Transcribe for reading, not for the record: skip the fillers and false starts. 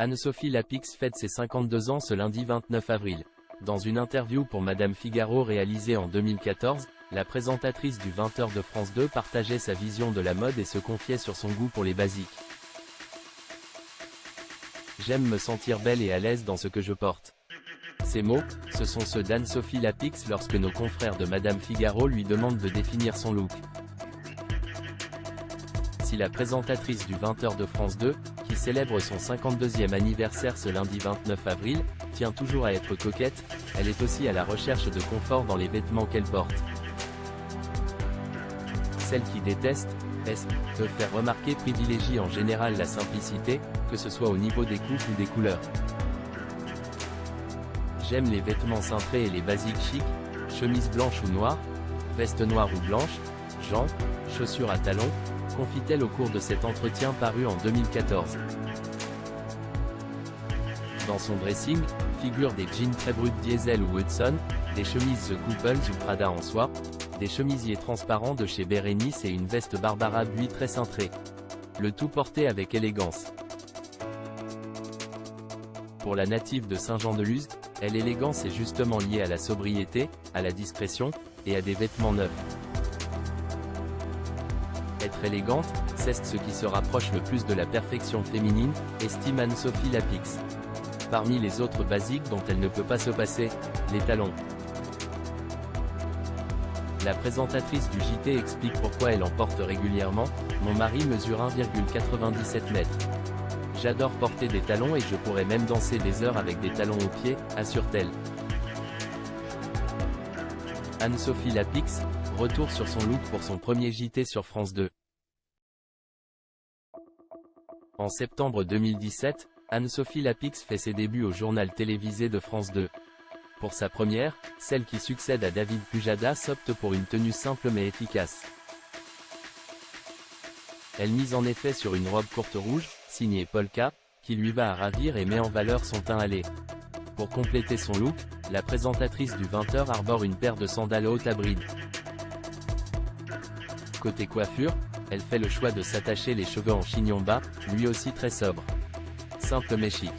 Anne-Sophie Lapix fête ses 52 ans ce lundi 29 avril. Dans une interview pour Madame Figaro réalisée en 2014, la présentatrice du 20h de France 2 partageait sa vision de la mode et se confiait sur son goût pour les basiques. J'aime me sentir belle et à l'aise dans ce que je porte. Ces mots, ce sont ceux d'Anne-Sophie Lapix lorsque nos confrères de Madame Figaro lui demandent de définir son look. Si la présentatrice du 20h de France 2, qui célèbre son 52e anniversaire ce lundi 29 avril, tient toujours à être coquette, elle est aussi à la recherche de confort dans les vêtements qu'elle porte. Celle qui déteste, peut faire remarquer privilégie en général la simplicité, que ce soit au niveau des coupes ou des couleurs. J'aime les vêtements cintrés et les basiques chics, chemise blanche ou noire, veste noire ou blanche, Jean, chaussures à talons, confie-t-elle au cours de cet entretien paru en 2014. Dans son dressing, figurent des jeans très bruts Diesel ou Hudson, des chemises The Couples ou Prada en soie, des chemisiers transparents de chez Bérénice et une veste Barbara Buis très cintrée. Le tout porté avec élégance. Pour la native de Saint-Jean-de-Luz, l'élégance est justement liée à la sobriété, à la discrétion, et à des vêtements neufs. Être élégante, c'est ce qui se rapproche le plus de la perfection féminine, estime Anne-Sophie Lapix. Parmi les autres basiques dont elle ne peut pas se passer, les talons. La présentatrice du JT explique pourquoi elle en porte régulièrement. Mon mari mesure 1,97 m. J'adore porter des talons et je pourrais même danser des heures avec des talons aux pieds, assure-t-elle. Anne-Sophie Lapix, retour sur son look pour son premier JT sur France 2. En septembre 2017, Anne-Sophie Lapix fait ses débuts au journal télévisé de France 2. Pour sa première, celle qui succède à David Pujadas opte pour une tenue simple mais efficace. Elle mise en effet sur une robe courte rouge, signée Polka, qui lui va à ravir et met en valeur son teint hâlé. Pour compléter son look, la présentatrice du 20h arbore une paire de sandales hautes à brides. Côté coiffure, elle fait le choix de s'attacher les cheveux en chignon bas, lui aussi très sobre. Simple mais chic.